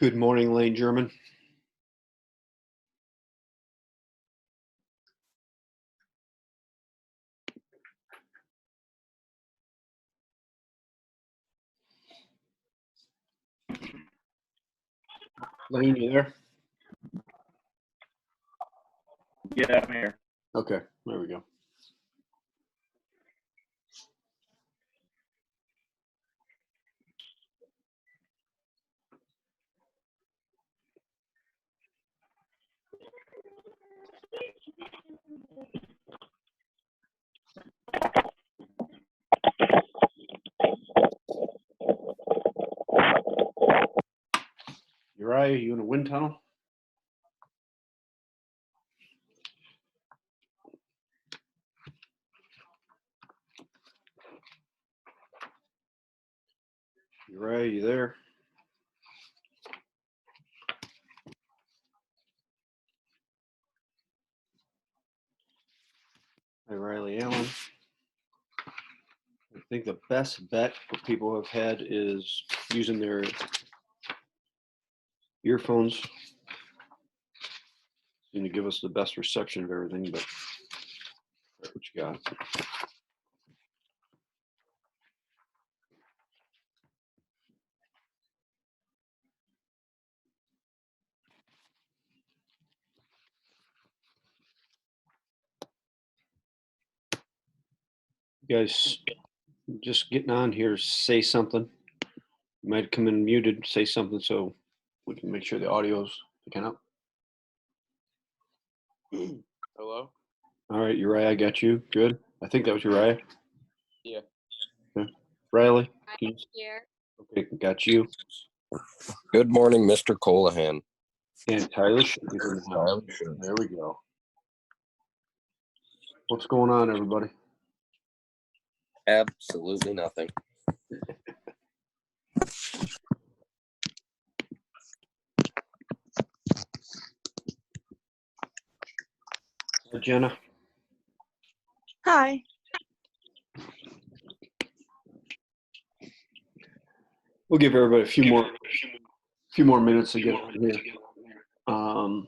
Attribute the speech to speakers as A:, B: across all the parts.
A: Good morning, Lane German. Lane, you there?
B: Yeah, I'm here.
A: Okay, there we go. Uriah, you in a wind tunnel? Uriah, you there? Hi, Riley Allen. I think the best bet what people have had is using their earphones. Seem to give us the best reception of everything, but what you got? You guys just getting on here, say something. You might come in muted, say something so we can make sure the audio's picking up.
B: Hello?
A: All right, Uriah, I got you. Good. I think that was Uriah.
B: Yeah.
A: Okay. Riley?
C: I'm here.
A: Okay, got you.
D: Good morning, Mr. Colahan.
A: And Tyler is in the house. There we go. What's going on, everybody?
D: Absolutely nothing.
A: Hi, Jenna.
C: Hi.
A: We'll give everybody a few more minutes to get on here. While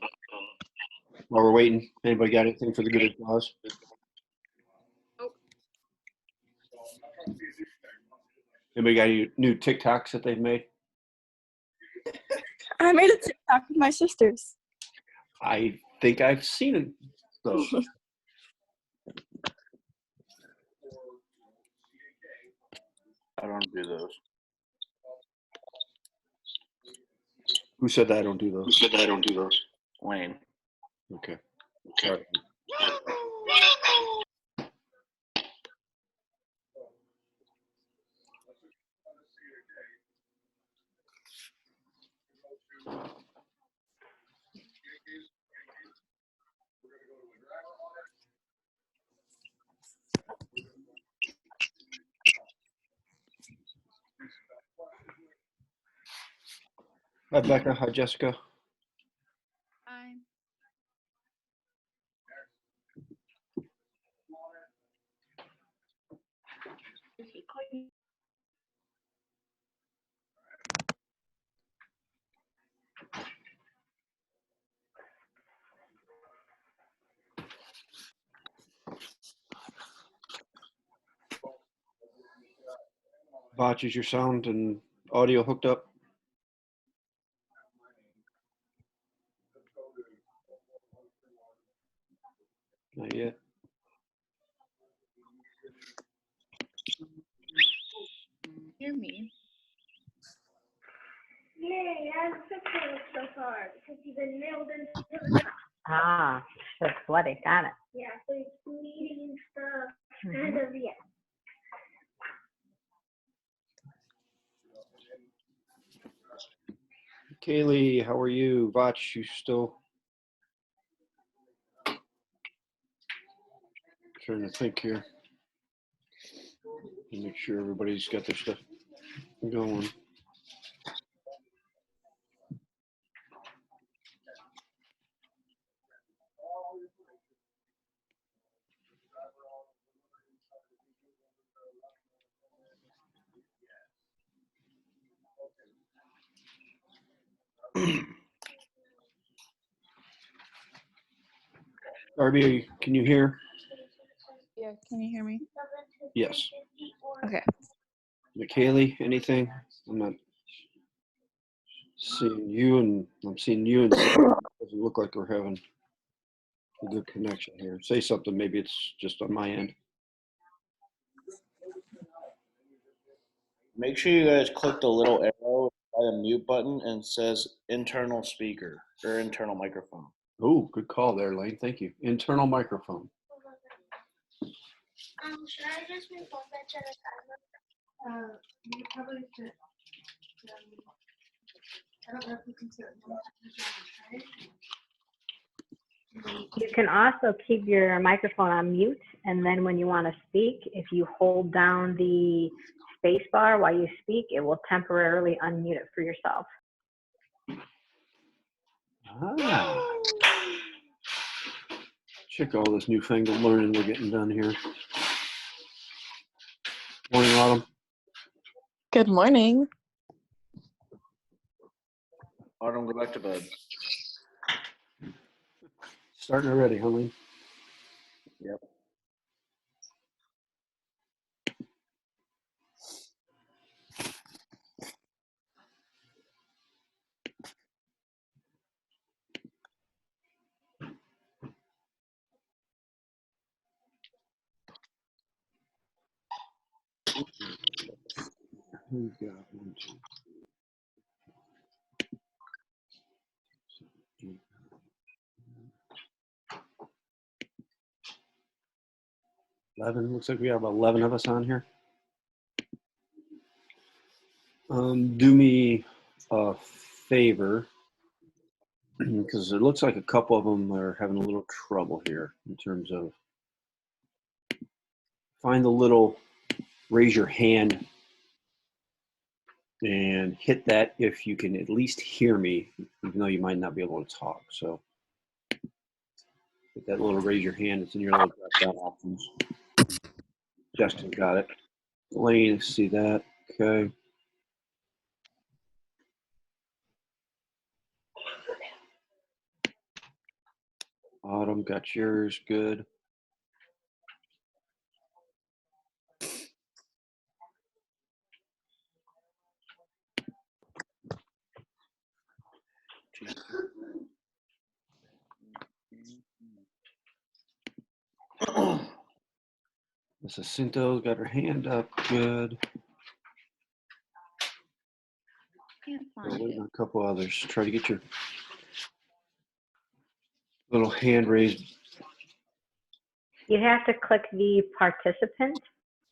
A: we're waiting, anybody got anything for the good of the cause?
C: Nope.
A: Anybody got any new TikToks that they've made?
C: I made a TikTok with my sisters.
A: I think I've seen it, though.
B: I don't do those.
A: Who said I don't do those?
B: Wayne.
A: Okay. All right. Hi, Becca. Hi, Jessica.
C: Hi.
A: Botch, is your sound and audio hooked up? Not yet.
C: Hear me.
E: Yay, I'm fixing it so far because you've been nailed into
F: Ah, that's sweaty. Got it.
E: yeah, so it's bleeding and stuff. Kind of, yeah.
A: Kaylee, how are you? Botch, you still? Trying to think here. Make sure everybody's got their stuff going. Darby, can you hear?
C: Yeah, can you hear me?
A: Yes.
C: Okay.
A: McKaylee, anything? I'm not seeing you, and I'm seeing you, and it doesn't look like we're having a good connection here. Say something. Maybe it's just on my end.
B: Make sure you guys click the little arrow by the mute button and it says internal speaker or internal microphone.
A: Oh, good call there, Lane. Thank you. Internal microphone.
E: Should I just move on that to the timer? You probably should. I don't know if you can see it.
F: You can also keep your microphone on mute, and then when you want to speak, if you hold down the space bar while you speak, it will temporarily unmute it for yourself.
A: Ah. Check all this newfangled learning we're getting done here. Morning, Autumn.
G: Good morning.
B: Autumn, go back to bed.
A: Starting already, huh, Lane?
B: Yep.
A: Who's got 1, 2, 3, 11. Looks like we have 11 of us on here. Do me a favor, because it looks like a couple of them are having a little trouble here in terms of find the little raise your hand and hit that if you can at least hear me, even though you might not be able to talk. So hit that little raise your hand. It's in your little drop down options. Justin got it. Lane, see that. Okay. Autumn got yours. Good. Miss Jacinto's got her hand up. Good.
C: Can't
A: We're
C: find
A: waiting
C: it.
A: on a couple others. Try to get your little hand raised.
F: You have to click the participant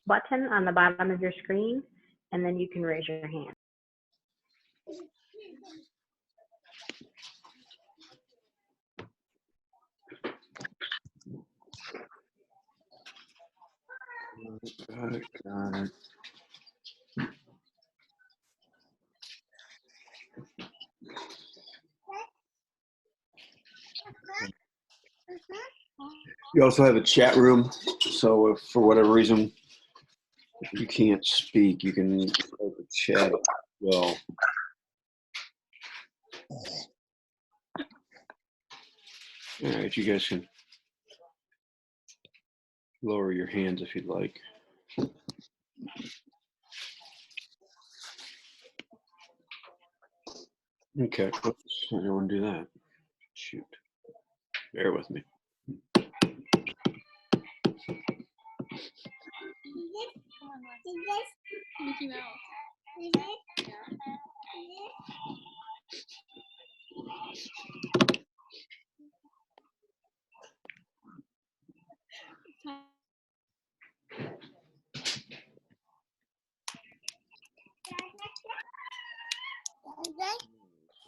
F: button on the bottom of your screen, and then you can raise your hand.
A: Got it. Got it. You also have a chat room, so if for whatever reason you can't speak, you can type a chat as well. All right, you guys can lower your hands if you'd like. Okay, oops, I don't want to do that. Shoot. Bear with me.
C: Mickey Mouse.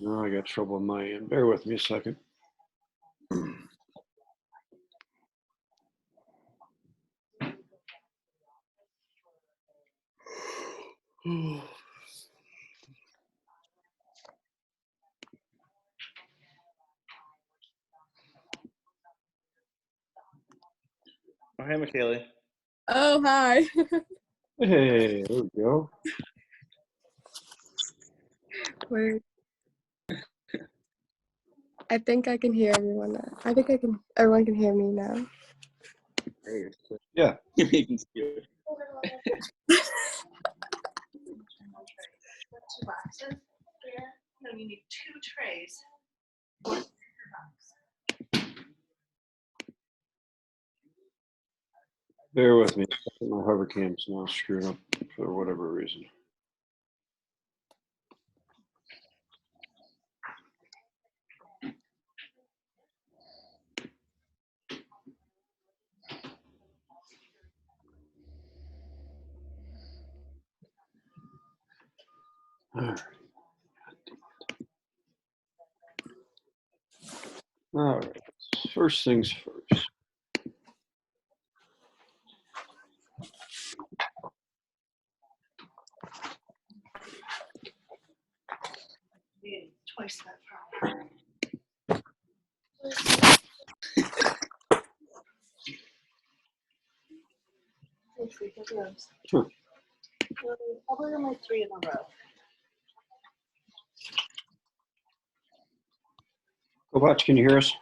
A: No, I got trouble on my end. Bear with me a second.
B: Oh, hey, McKaylee.
G: Oh, hi.
A: Hey, there we go.
G: Word. I think I can hear everyone now. Everyone can hear me now.
A: Yeah.
B: You're making scared.
E: Two boxes? Yeah. No, you need 2 trays.
A: Bear with me. My hover cam's now screwed up for whatever reason. All right. All right. First things first.
E: Twice that problem.
A: Sure.
E: I'll bring them like 3 in a row.
A: Kovacs, can you hear us?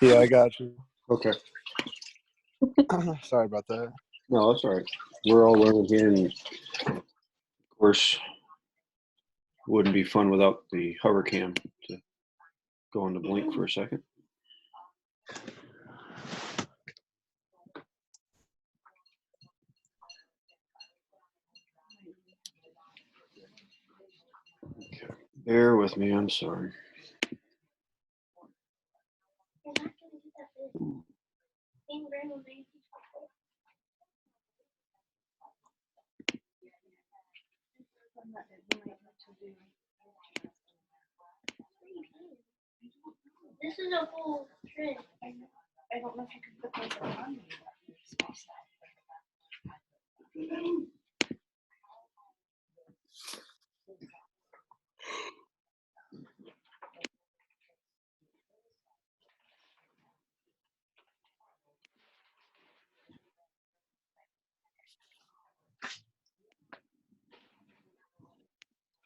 H: Yeah, I got you.
A: Okay.
H: Sorry about that.
A: No, that's all right. We're all learning here, and of course, wouldn't be fun without the hover cam to go on the blink for a second. Okay. Bear with me. I'm sorry.
E: You're not gonna get that big. Being brand new, baby. This is a whole tray. I don't know if you can put like a on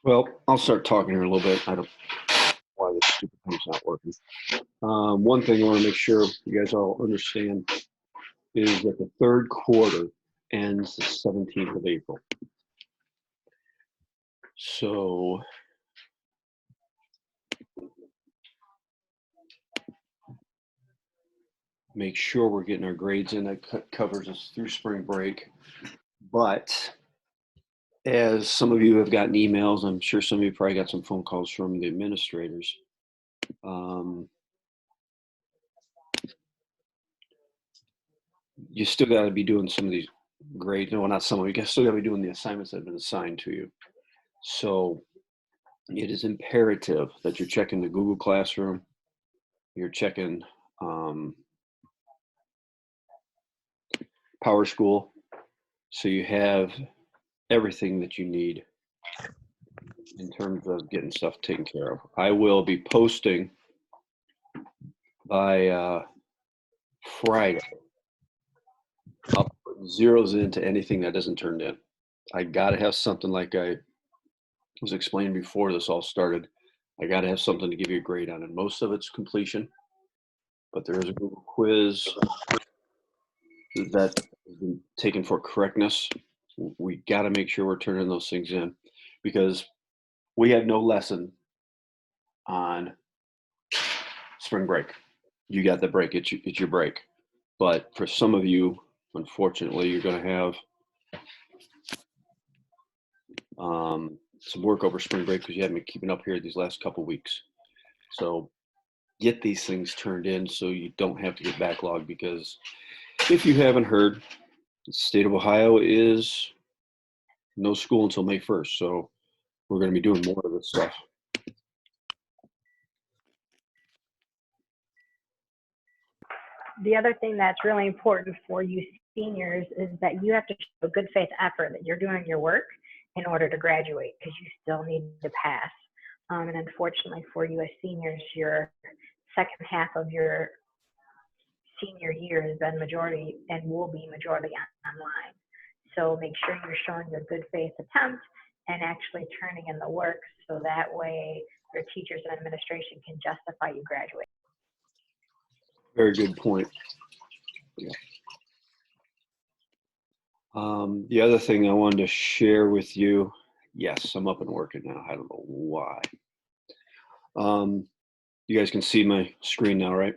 A: Well, I'll start talking here a little bit. I don't know why this stupid thing's not working. One thing I want to make sure you guys all understand is that the third quarter ends the 17th of April. So make sure we're getting our grades in. That covers us through spring break. But as some of you have gotten emails, I'm sure some of you probably got some phone calls from the administrators. You still got to be doing some of these grades. No, not some of you. Still got to be doing the assignments that have been assigned to you. So it is imperative that you're checking the Google Classroom. You're checking Power School, so you have everything that you need in terms of getting stuff taken care of. I will be posting by Friday. I'll put zeros into anything that isn't turned in. I got to have something, like I was explaining before this all started. I got to have something to give you a grade on, and most of it's completion, but there is a Google quiz that has been taken for correctness. We got to make sure we're turning those things in, because we have no lesson on spring break. You got the break, it's your break. But for some of you, unfortunately, you're going to have some work over spring break because you haven't been keeping up here these last couple weeks. So get these things turned in so you don't have to get backlogged, because if you haven't heard, the state of Ohio is no school until May 1st. So we're going to be doing more of this stuff.
F: The other thing that's really important for you seniors is that you have to show good faith effort that you're doing your work in order to graduate, because you still need to pass. And unfortunately for you as seniors, your second half of your senior year has been majority and will be majority online. So make sure you're showing your good faith attempt and actually turning in the work, so that way your teachers and administration can justify you graduating.
A: Very good point. Yeah. The other thing I wanted to share with you, yes, I'm up and working now. I don't know why. You guys can see my screen now, right?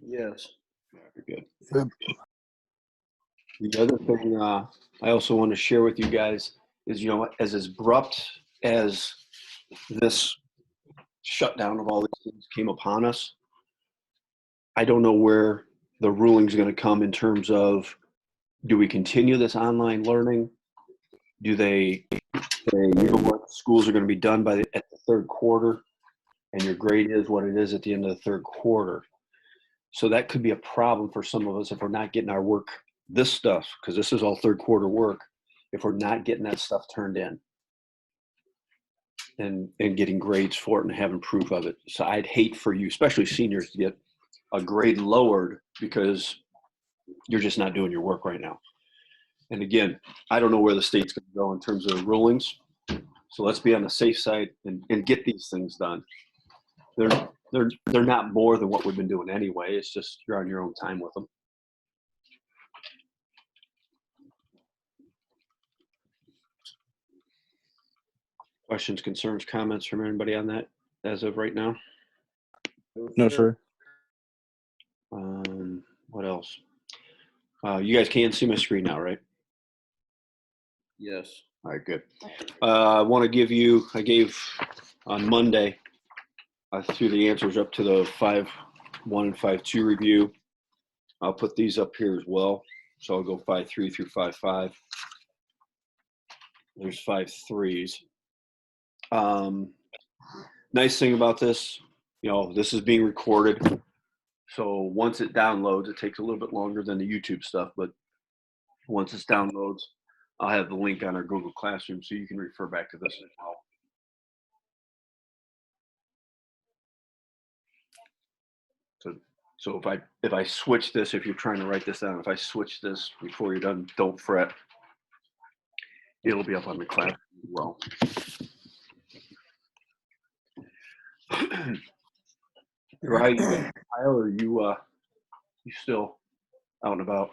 B: Yes.
A: Very good. The other thing I also want to share with you guys is, you know, as abrupt as this shutdown of all these things came upon us, I don't know where the ruling is going to come in terms of, do we continue this online learning? Do they say, you know what, schools are going to be done by at the third quarter, and your grade is what it is at the end of the third quarter? So that could be a problem for some of us if we're not getting our work, this stuff, because this is all third quarter work, if we're not getting that stuff turned in and getting grades for it and having proof of it. So I'd hate for you, especially seniors, to get a grade lowered because you're just not doing your work right now. And again, I don't know where the state's going to go in terms of rulings. So let's be on the safe side and get these things done. They're not more than what we've been doing anyway. It's just you're on your own time with them. Questions, concerns, comments from anybody on that as of right now?
H: No, sir.
A: What else? You guys can see my screen now, right?
B: Yes.
A: All right, good. I want to give you, I gave on Monday, I threw the answers up to the 5.1 and 5.2 review. I'll put these up here as well. So I'll go 5.3 through 5.5. There's 5.3s. Nice thing about this, you know, this is being recorded. So once it downloads, it takes a little bit longer than the YouTube stuff, but once it downloads, I'll have the link on our Google Classroom so you can refer back to this as well. So if I switch this, if you're trying to write this down, if I switch this before you're done, don't fret. It'll be up on the class as well. Right, Kyle, are you still out and about?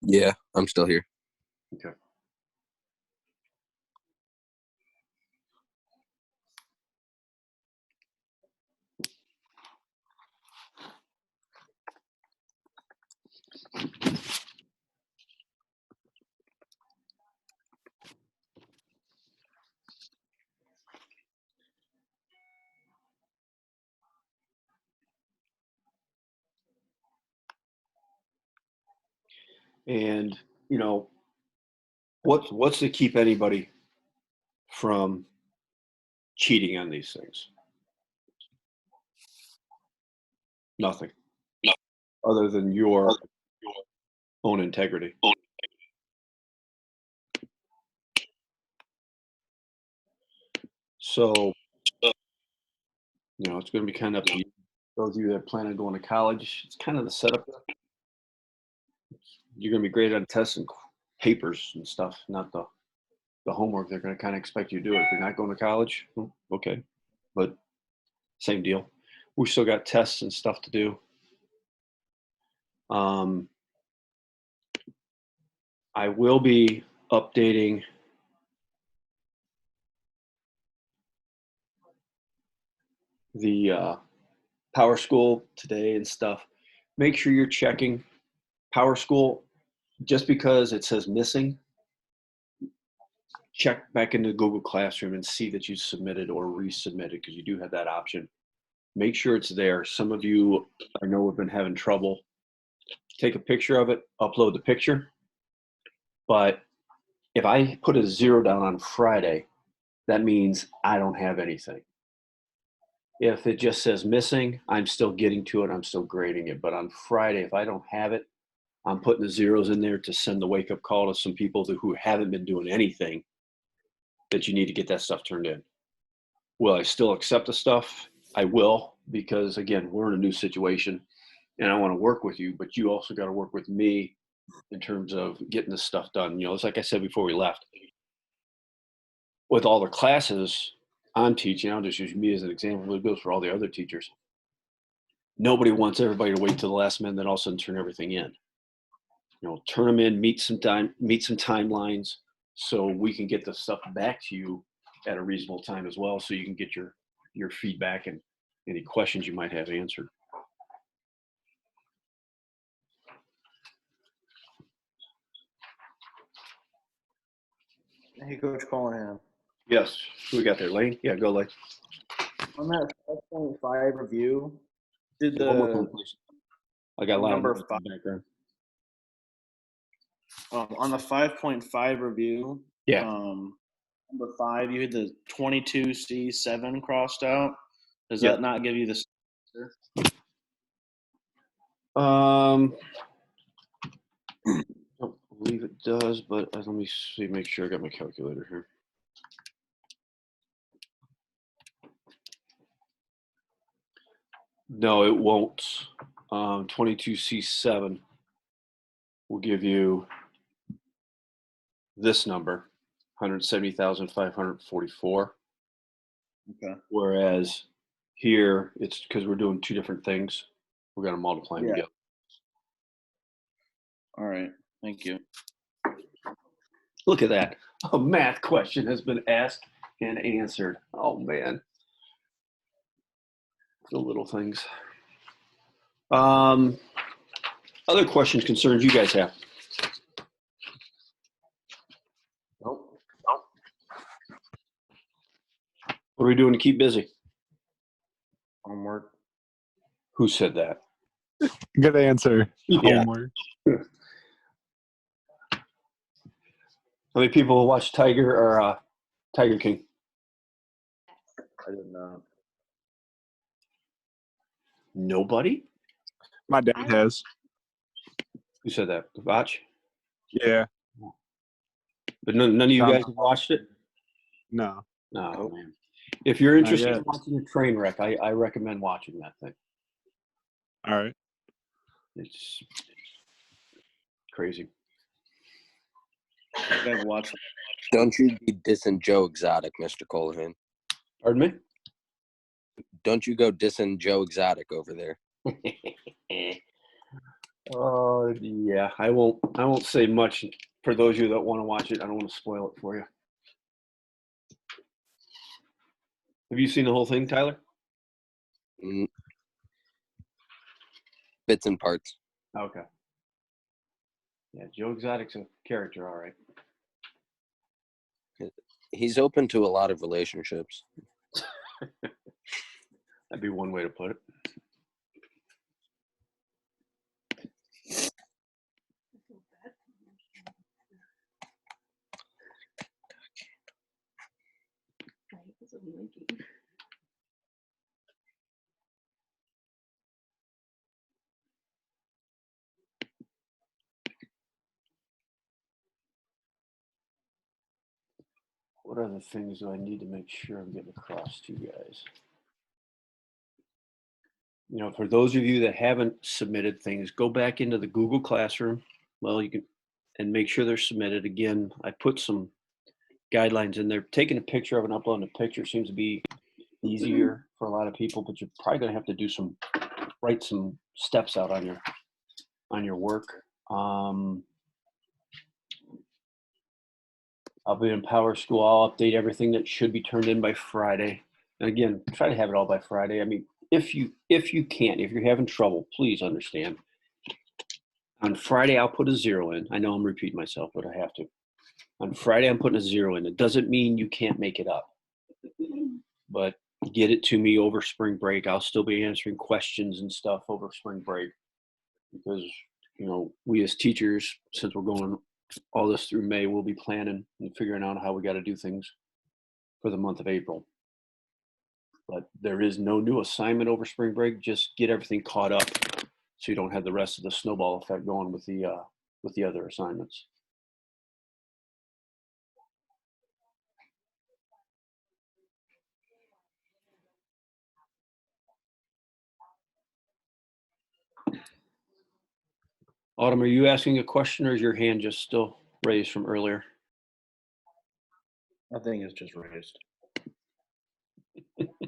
D: Yeah, I'm still here.
A: Okay. And you know, what's to keep anybody from cheating on these things? Nothing. No. Other than your own integrity. So, you know, it's going to be kind of up to you. Those of you that plan on going to college, it's kind of the setup. You're going to be graded on tests and papers and stuff, not the homework. They're going to kind of expect you to do it. If you're not going to college, well, okay, but same deal. We still got tests and stuff to do. I will be updating the Power School today and stuff. Make sure you're checking Power School. Just because it says missing, check back into Google Classroom and see that you submitted or resubmitted, because you do have that option. Make sure it's there. Some of you, I know, have been having trouble. Take a picture of it, upload the picture. But if I put a 0 down on Friday, that means I don't have anything. If it just says missing, I'm still getting to it. I'm still grading it. But on Friday, if I don't have it, I'm putting the 0s in there to send the wake-up call to some people who haven't been doing anything, that you need to get that stuff turned in. Will I still accept the stuff? I will, because again, we're in a new situation. and I want to work with you, but you also got to work with me in terms of getting this stuff done. You know, it's like I said before we left. With all the classes I'm teaching, I'll just use me as an example, but it goes for all the other teachers. Nobody wants everybody to wait till the last minute, then all of a sudden turn everything in. You know, turn them in, meet some timelines, so we can get the stuff back to you at a reasonable time as well, so you can get your feedback and any questions you might have answered.
B: Hey, Coach Callahan.
A: Yes, who we got there, Lane? Yeah, go Lane.
B: On that 5.5 review, did
A: One more time,
B: the
A: please. I got a lot
B: number
A: of noise in the background.
B: on the 5.5 review,
A: Yeah.
B: number 5, you had the 22C7 crossed out. Does
A: Yep.
B: that not give you the answer?
A: Don't believe it does, but let me see, make sure I got my calculator here. No, it won't. 22C7 will give you this number, 170,544.
B: Okay.
A: Whereas here, it's because we're doing two different things. We're going to multiply them
B: Yeah.
A: together.
B: All right. Thank you.
A: Look at that. A math question has been asked and answered. Oh, man. The little things. Other questions, concerns you guys have? Nope. What are we doing to keep busy?
B: Homework.
A: Who said that?
H: Good answer.
A: Yeah.
H: Homework.
A: How many people watch Tiger or Tiger King?
B: I did not.
A: Nobody?
H: My dad has.
A: Who said that? Watch?
H: Yeah.
A: But none of you
H: John-
A: guys have watched it?
H: No.
A: No,
B: Nope.
A: man. If you're interested
H: yet.
A: in watching a train wreck, I recommend watching that thing.
H: All right.
A: It's crazy.
B: I've watched.
D: Don't you be dissing Joe Exotic, Mr. Callahan.
A: Pardon me?
D: Don't you go dissing Joe Exotic over there.
A: Oh, yeah. I won't say much for those of you that want to watch it. I don't want to spoil it for you. Have you seen the whole thing, Tyler?
D: Mm. Bits and parts.
A: Okay. Yeah, Joe Exotic's a character, all right.
D: He's open to a lot of relationships.
A: That'd be one way to put it. What other things do I need to make sure I'm getting across to you guys? You know, for those of you that haven't submitted things, go back into the Google Classroom. Well, you can, and make sure they're submitted. Again, I put some guidelines in there. Taking a picture of and uploading a picture seems to be easier for a lot of people, but you're probably going to have to do write some steps out on your work. I'll be in Power School. I'll update everything that should be turned in by Friday. And again, try to have it all by Friday. I mean, if you can't, if you're having trouble, please understand. On Friday, I'll put a 0 in. I know I'm repeating myself, but I have to. On Friday, I'm putting a 0 in. It doesn't mean you can't make it up. But get it to me over spring break. I'll still be answering questions and stuff over spring break. Because, you know, we as teachers, since we're going all this through May, we'll be planning and figuring out how we got to do things for the month of April. But there is no new assignment over spring break. Just get everything caught up so you don't have the rest of the snowball effect going with the other assignments. Autumn, are you asking a question or is your hand just still raised from earlier?
B: I think it's just raised.
A: Isn't that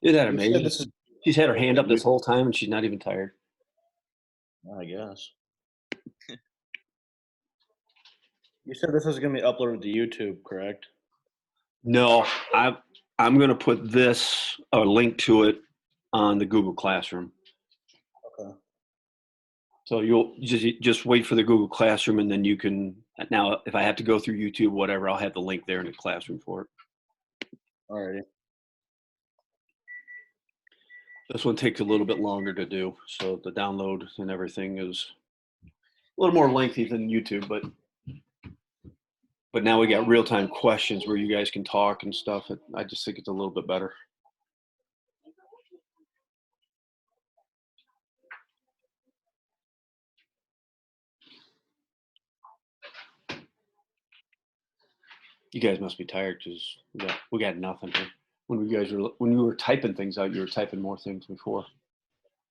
B: You said
A: amazing?
B: this is,
A: She's had her hand up this whole time and she's not even tired.
B: I guess. You said this is going to be uploaded to YouTube, correct?
A: No, I'm going to put this, a link to it on the Google Classroom.
B: Okay.
A: So you'll just wait for the Google Classroom and then you can, now if I have to go through YouTube, whatever, I'll have the link there in the classroom for it.
B: Alrighty.
A: This one takes a little bit longer to do. So the download and everything is a little more lengthy than YouTube, but now we got real-time questions where you guys can talk and stuff. I just think it's a little bit better. You guys must be tired because we got nothing here. When you were typing things out, you were typing more things before.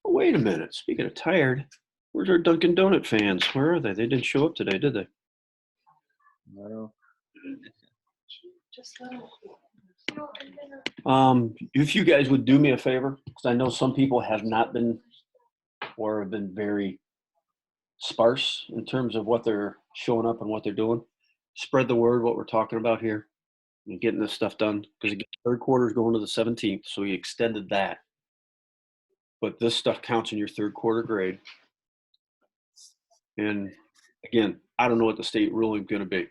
A: Oh, wait a minute. Speaking of tired, where's our Dunkin' Donut fans? Where are they? They didn't show up today, did they?
B: No.
A: If you guys would do me a favor, because I know some people have not been or have been very sparse in terms of what they're showing up and what they're doing. Spread the word what we're talking about here and getting this stuff done, because again, third quarter is going to the 17th, so we extended that. But this stuff counts in your third quarter grade. And again, I don't know what the state ruling is going to be.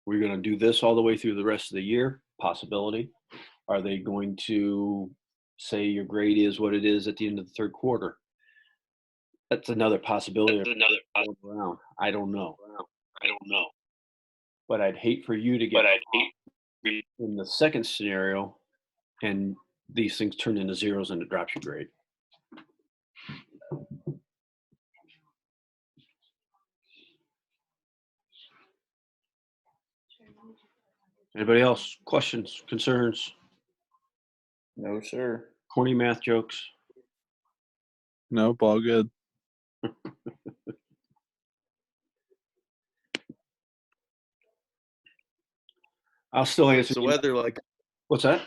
A: We're going to do this all the way through the rest of the year, possibility. Are they going to say your grade is what it is at the end of the third quarter? That's another possibility. Around. I don't know. But I'd hate for you to get in the second scenario and these things turn into zeros and it drops your grade. Anybody else? Questions, concerns,
B: No, sir.
A: corny math jokes?
H: Nope, all good.
A: I'll still answer.
I: What's the weather like?
A: What's that?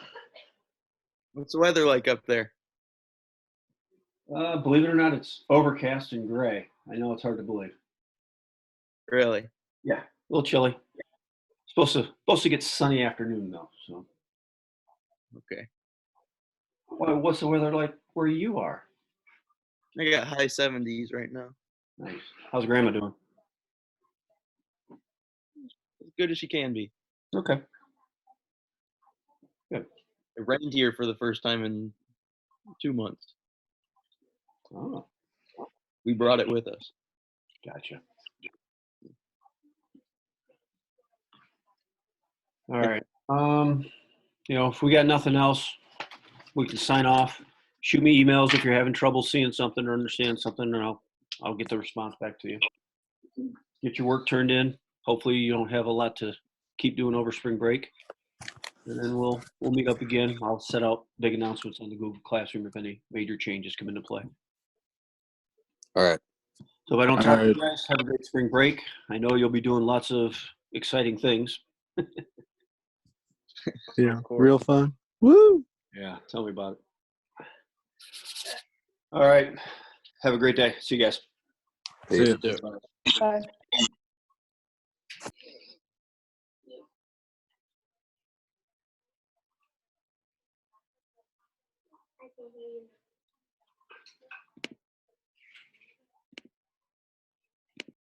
I: What's the weather like up there?
A: Believe it or not, it's overcast and gray. I know it's hard to believe.
I: Really?
A: Yeah, a little chilly. Supposed to get sunny afternoon though. So.
I: Okay.
A: What's the weather like where you are?
I: I got high 70s right now.
A: Nice. How's Grandma doing?
I: As good as she can be.
A: Okay. Good.
I: It rained here for the first time in 2 months.
A: Oh,
I: We brought it with us.
A: gotcha. All right. If we got nothing else, we can sign off. Shoot me emails if you're having trouble seeing something or understand something, and I'll get the response back to you. Get your work turned in. Hopefully you don't have a lot to keep doing over spring break. And then we'll meet up again. I'll set out big announcements on the Google Classroom if any major changes come into play.
D: All right.
A: So if I don't talk to you
H: Alright.
A: guys, have a great spring break. I know you'll be doing lots of exciting things.
H: Yeah,
B: course.
H: real fun. Woo!
A: Yeah, tell me about it. All right. Have a great day. See you guys.
H: See ya.
D: Peace.
G: Bye.